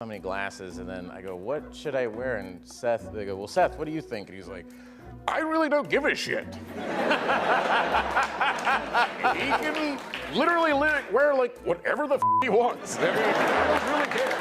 so many glasses, and then I go, what should I wear? And they go, well, Seth, what do you think? And he's like, I really don't give a shit. He can literally wear like whatever the he wants. I mean, I don't really care.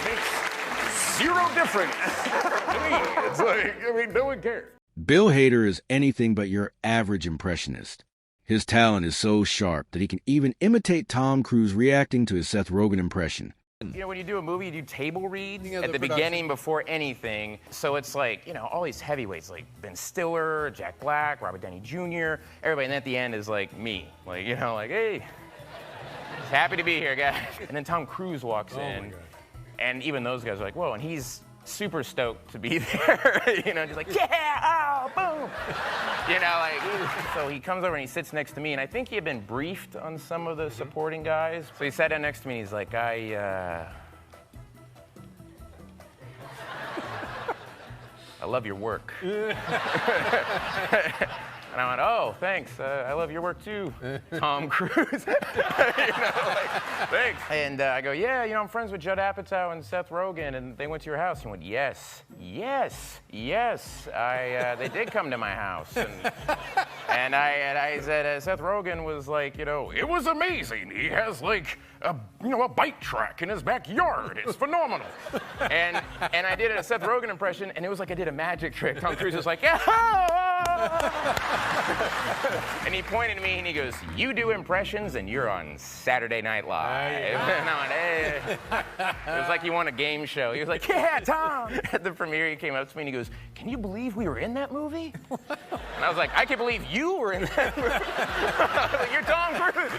Makes zero difference to me. It's like, I mean, no one cares. Bill Hader is anything but your average impressionist. His talent is so sharp that he can even imitate Tom Cruise reacting to his Seth Rogen impression. You know, when you do a movie, you do table reads at the beginning before anything. So it's like, you know, all these heavyweights like Ben Stiller, Jack Black, Robert Downey Jr., everybody. And at the end is like me. Like, you know, like, hey, happy to be here, guys. And then Tom Cruise walks in. And even those guys are like, whoa, and he's super stoked to be there. You know, just like, yeah, oh, boom. You know, like, so he comes over and he sits next to me, and I think he had been briefed on some of the supporting guys. So he sat down next to me, and he's like, I love your work. And I went, oh, thanks. I love your work too, Tom Cruise. You know, like, thanks. And I go, yeah, you know, I'm friends with Judd Apatow and Seth Rogen, and they went to your house. He went, yes. They did come to my house. And I said, Seth Rogen was like, you know, it was amazing. He has like a bike track in his backyard. It's phenomenal. And I did a Seth Rogen impression, and it was like I did a magic trick. Tom Cruise was like, yeah. And he pointed at me and he goes, you do impressions and you're on Saturday Night Live. And I went, hey. It was like he won a game show. He was like, yeah, Tom. At the premiere, he came up to me and he goes, can you believe we were in that movie? And I was like, I can't believe you were in that movie. Like, you're Tom Cruise.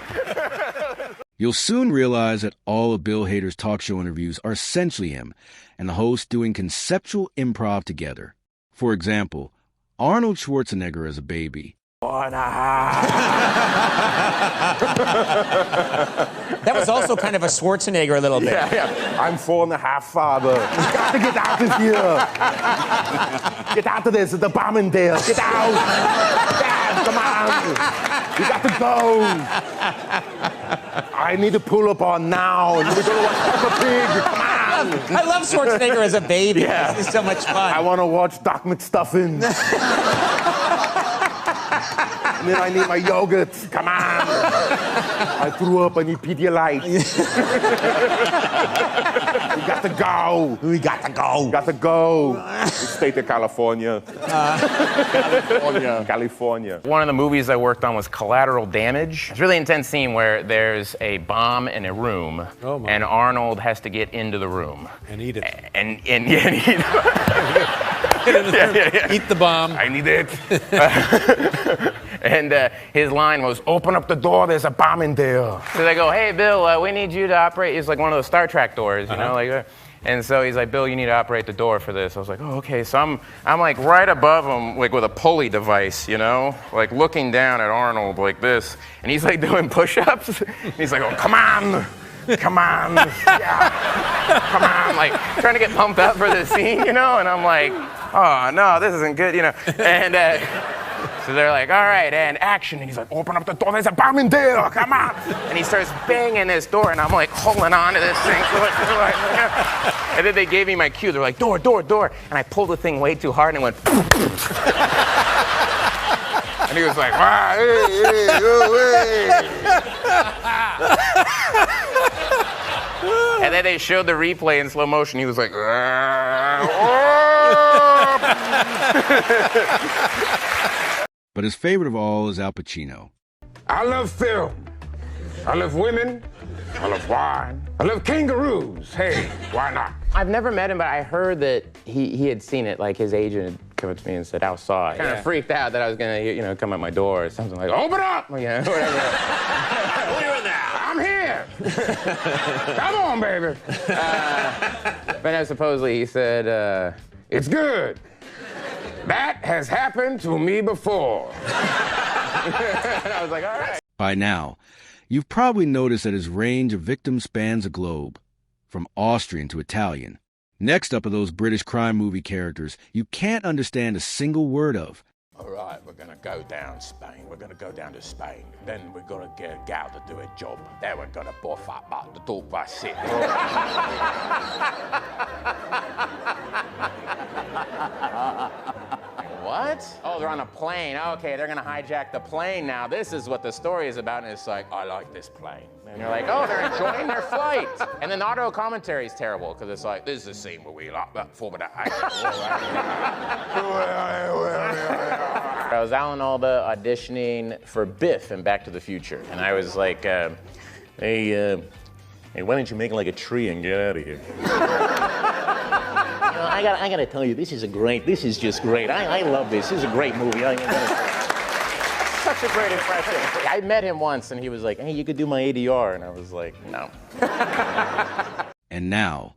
You'll soon realize that all of Bill Hader's talk show interviews are essentially him and the host doing conceptual improv together. For example, Arnold Schwarzenegger as a baby. That was also kind of a Schwarzenegger a little bit. Yeah. I'm 4.5, Father. You got to get out of here. Get out of this. The bomb in there. Get out. Dad, come on. You got to go. I need to pull up on now. You need to go to watch Peppa Pig. Come on. I love Schwarzenegger as a baby. Yeah. This is so much fun. I want to watch Doc McStuffins. And then I need my yogurt. Come on. I threw up. I need Pedialyte. We got to go. We got to go. We got to go. The state of California. California. One of the movies I worked on was Collateral Damage. It's a really intense scene where there's a bomb in a room, and Arnold has to get into the room. And eat it. And eat it. Eat the bomb. I need it. And his line was, open up the door, there's a bomb in there. So they go, hey, Bill, we need you to operate. It's like one of those Star Trek doors, you know, like that. And so he's like, Bill, you need to operate the door for this. I was like, oh, okay. So I'm like right above him, like with a pulley device, you know, like looking down at Arnold like this. And he's like doing push-ups. And he's like, oh, come on. Come on. Yeah. Come on. Like trying to get pumped up for the scene, you know? And I'm like, oh, no, this isn't good, you know? And so they're like, all right, and action. And he's like, open up the door, there's a bomb in there, come on. And he starts banging this door, and I'm like holding on to this thing. And then they gave me my cue. They're like, door, door, door. And I pulled the thing way too hard, and it went. And he was like, wow, hey, hey. And then they showed the replay in slow motion. He was like, But his favorite of all is Al Pacino. I love film. I love women. I love wine. I love kangaroos. Hey, why not? I've never met him, but I heard that he had seen it. Like his agent had come up to me and said, Al saw it. Kind of freaked out that I was gonna, you know, come at my door or something like, open up! You know, whatever. What are you in there? I'm here. Come on, baby. But no, supposedly he said, it's good. That has happened to me before. And I was like, all right. By now, you've probably noticed that his range of victims spans a globe, from Austrian to Italian. Next up are those British crime movie characters you can't understand a single word of. all right, we're gonna go down Spain. We're gonna go down to Spain. Then we're gonna get a gal to do a job. Then we're gonna buff up the talk by shit. What? Oh, they're on a plane. Okay, they're gonna hijack the plane now. This is what the story is about. And it's like, I like this plane. and you're like, oh, they're enjoying their flight. And then the auto commentary is terrible because it's like, This is the scene where we like that form of that. I was Alan Alda auditioning for Biff in Back to the Future, and I was like, hey, why don't you make like a tree and get out of here? I gotta tell you, this is just great. I love this. This is a great movie. Such a great impression. I met him once, and he was like, hey, you could do my ADR, and I was like, no. And now,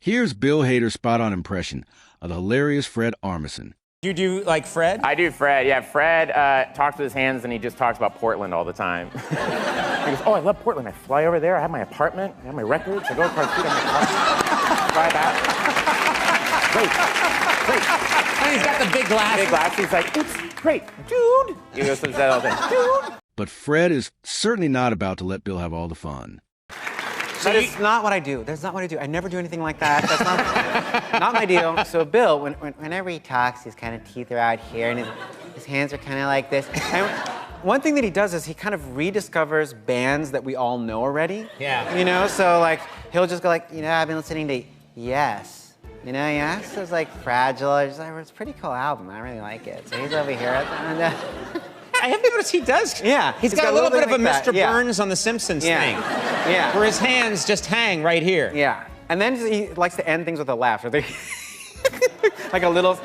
here's Bill Hader's spot-on impression of the hilarious Fred Armisen. You do like Fred? I do Fred. Yeah, Fred talks with his hands, and he just talks about Portland all the time. He goes, oh, I love Portland. I fly over there. I have my apartment. I have my records. I go across the street. I have my coffee. Fly back. Great. And he's got the big glass. Big glass. He's like, it's great, dude. He goes to that all day, dude. But Fred is certainly not about to let Bill have all the fun. That's not what I do. That's not what I do. I never do anything like that. That's not my deal. So Bill, whenever he talks, his kind of teeth are out here, and his hands are kind of like this. And one thing that he does is he kind of rediscovers bands that we all know already. Yeah. You know, so like he'll just go like, I've been listening to Yes. Yes is like Fragile. It's a pretty cool album. I really like it. So he's over here. And, I have noticed he does. Yeah. He's got a little bit of a like Mr. that. Yeah. Burns on The Simpsons thing. Yeah. Where his hands just hang right here. Yeah. And then he likes to end things with a laugh. Like a little,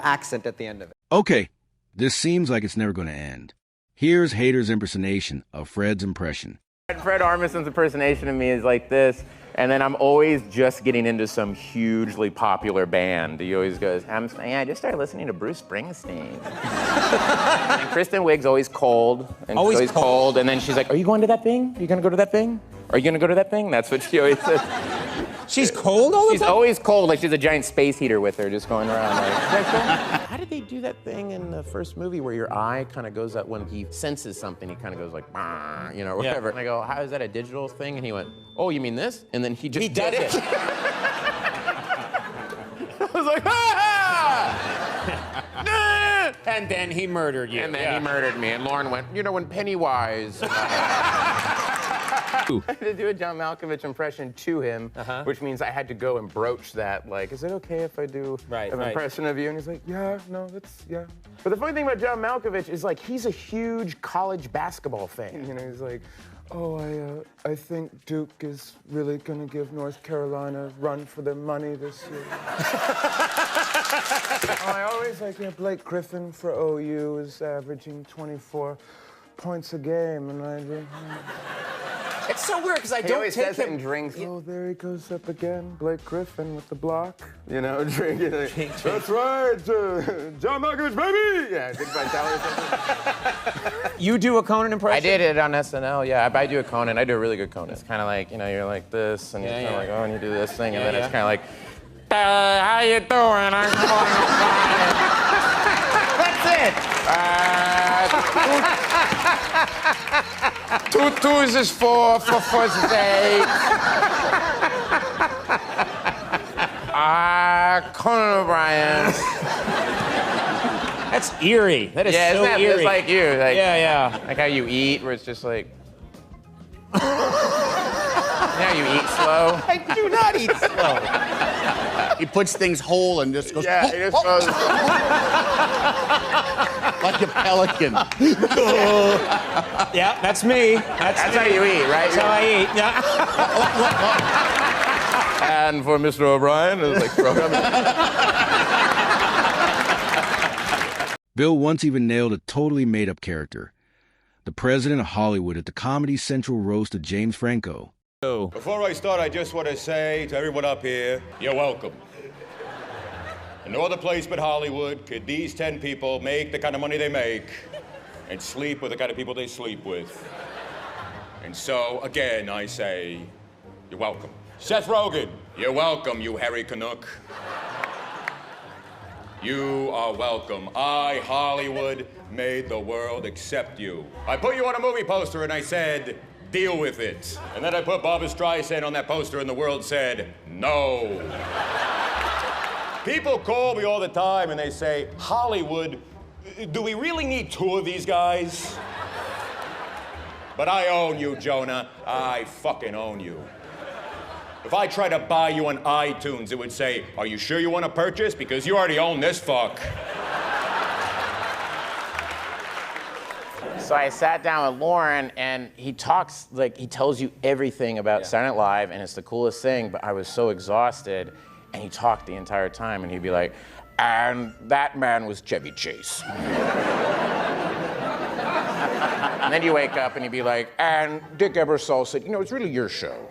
accent at the end of it. Okay, this seems like it's never going to end. Here's Hader's impersonation of Fred's impression. Fred Armisen's impersonation of me is like this, and then I'm always just getting into some hugely popular band. He always goes, I just started listening to Bruce Springsteen. And Kristen Wiig's always cold. And Always she's cold. And then she's like, are you going to that thing? Are you going to go to that thing? Are you going to go to that thing? That's what she always says. She's cold all the time? She's always cold, like she's a giant space heater with her, just going around like, how did they do that thing in the first movie where your eye kind of goes up when he senses something, he kind of goes like, whatever. Yeah. And I go, how is that a digital thing? And he went, oh, you mean this? And then he just did it. I was like, And then he murdered you. And then he murdered me. And Lauren went, when Pennywise... I had to do a John Malkovich impression to him, which means I had to go and broach that, like, is it okay if I do an impression of you? And he's like, yeah, no, yeah. But the funny thing about John Malkovich is, like, he's a huge college basketball fan. He's like, oh, I think Duke is really going to give North Carolina a run for their money this year. I always like, Blake Griffin for OU is averaging 24 points a game, and I do... It's so weird because I don't always take says him. It and drinks. Oh, there he goes up again, Blake Griffin with the block. Drinking. That's right, John Malkovich, baby! Yeah, Dick Vitale or something. You do a Conan impression? I did it on SNL, yeah. I do a Conan. I do a really good Conan. It's kind of like, you're like this, and you're kind of like, oh, and you do this thing, and then it's kind of like, how you doing? I'm That's it! Two twos is four is eight. Conan O'Brien. That's eerie. That is so eerie. It's like you. Like, yeah. Like how you eat, where it's just like... How you eat slow? I do not eat slow. He puts things whole and just goes... Yeah, he just goes... like a pelican. Yeah, that's me. That's how you eat, right? That's how I eat, yeah. And for Mr. O'Brien, it was like... Bill once even nailed a totally made-up character. The president of Hollywood at the Comedy Central roast of James Franco. Before I start, I just want to say to everyone up here, you're welcome. In no other place but Hollywood could these 10 people make the kind of money they make and sleep with the kind of people they sleep with. And so, again, I say, you're welcome. Seth Rogen, you're welcome, you hairy Canuck. You are welcome. I, Hollywood, made the world accept you. I put you on a movie poster and I said, deal with it. And then I put Barbra Streisand on that poster and the world said, no. People call me all the time and they say, Hollywood, do we really need two of these guys? But I own you, Jonah. I fucking own you. If I try to buy you on iTunes, it would say, are you sure you want to purchase? Because you already own this fuck. So I sat down with Lauren, and he talks, like, he tells you everything about Saturday Night Live, and it's the coolest thing, but I was so exhausted, and he talked the entire time, and he'd be like, and that man was Chevy Chase. And then you wake up, and he'd be like, and Dick Ebersol said, you know, it's really your show.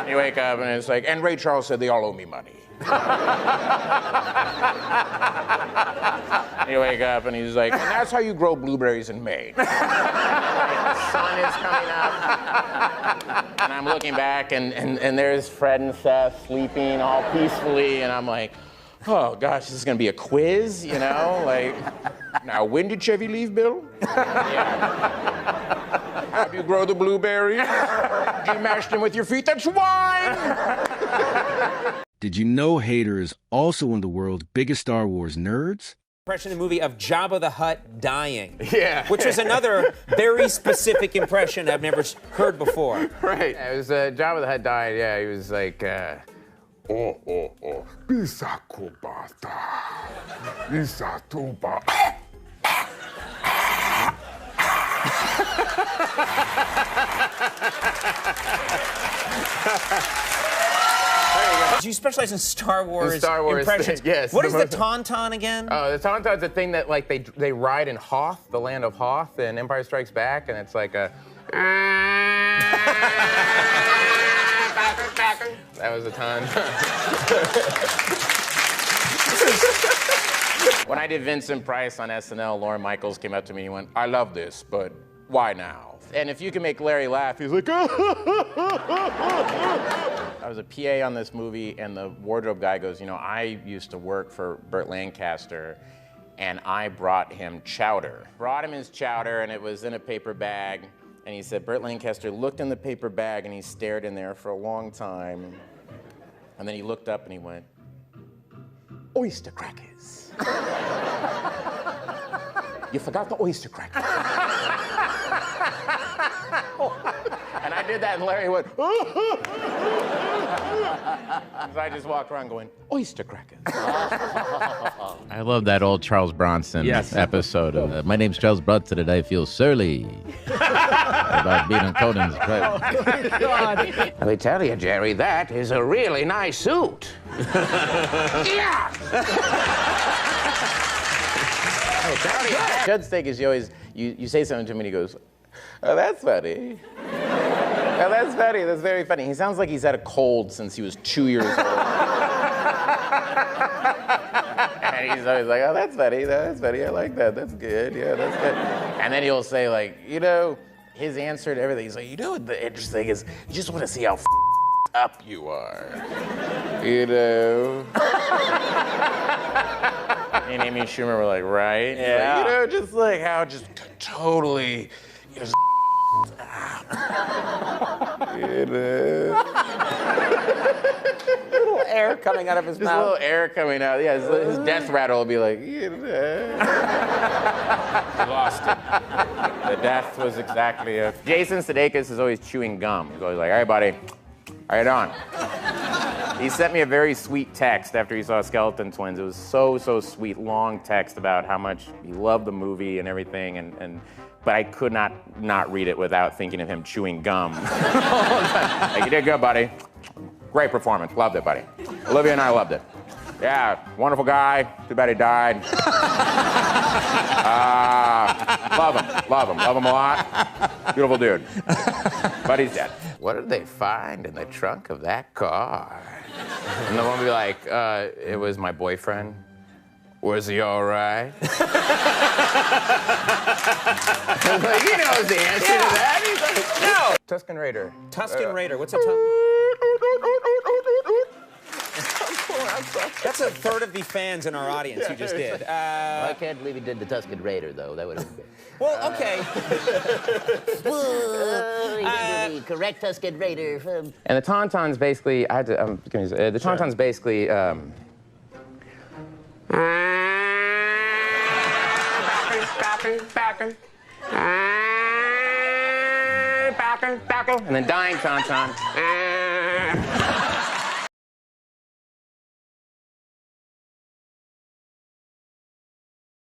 You wake up, and it's like, and Ray Charles said they all owe me money. You wake up and he's like, and that's how you grow blueberries in Maine. The sun is coming up. And I'm looking back and there's Fred and Seth sleeping all peacefully. And I'm like, oh gosh, this is gonna be a quiz, you know? Like, now when did Chevy leave, Bill? Yeah. How do you grow the blueberries? Do you mash them with your feet? That's wine! Did you know Hader is also one of the world's biggest Star Wars nerds? Impression in the movie of Jabba the Hutt dying. Yeah. Which was another very specific impression I've never heard before. Right. It was Jabba the Hutt died, yeah. He was like, Bisa kubata. Bisa tuba. You specialize in Star Wars impressions. Yes. What is the tauntaun again? Oh, the tauntaun's a thing that like they ride in Hoth, the land of Hoth, in Empire Strikes Back, and it's like a. That was a ton. When I did Vincent Price on SNL, Lorne Michaels came up to me and he went, I love this, but why now? And if you can make Larry laugh, he's like, I was a PA on this movie, and the wardrobe guy goes, you know, I used to work for Burt Lancaster, and I brought him chowder. Brought him his chowder, and it was in a paper bag, and he said, Burt Lancaster looked in the paper bag, and he stared in there for a long time, and then he looked up and he went, oyster crackers. You forgot the oyster crackers. And I did that, and Larry went, so I just walked around going, oyster crackers. I love that old Charles Bronson episode of my name's Charles Bronson and I feel surly about being on Conan's right. Let me tell you, Jerry, that is a really nice suit. Yeah! Judd's thing is you say something to him and he goes, oh, that's funny. Oh, that's funny. That's very funny. He sounds like he's had a cold since he was 2 years old. And he's always like, oh, that's funny. That's funny. I like that. That's good. Yeah, that's good. And then he'll say, like, you know, his answer to everything, he's like, you know what the interesting thing is? You just want to see how up you are. You know? And Amy Schumer were like, right? Yeah. Like, you know, just like how just totally, you know, you know. Little air coming out of his mouth. Just a little air coming out. Yeah, his death rattle will be like, you know. He lost it. The death was exactly it. Jason Sudeikis is always chewing gum. He's always like, all right, buddy, how you doing? He sent me a very sweet text after he saw Skeleton Twins. It was so sweet, long text about how much he loved the movie and everything, but I could not read it without thinking of him chewing gum. Like, you did good, buddy. Great performance. Loved it, buddy. Olivia and I loved it. Yeah, wonderful guy. Too bad he died. Love him a lot. Beautiful dude. But he's dead. What did they find in the trunk of that car? And the woman would be like, it was my boyfriend. Was he all right? Like, he knows the answer to that. He's like, no. Tusken Raider. Tusken Raider. What's a That's a third of the fans in our audience you just did. I can't believe he did the Tuscan Raider, though. That would have been... Well, okay. He did the correct Tuscan Raider. And the tauntaun's basically, I had to, the tauntaun's basically, and then dying tauntaun.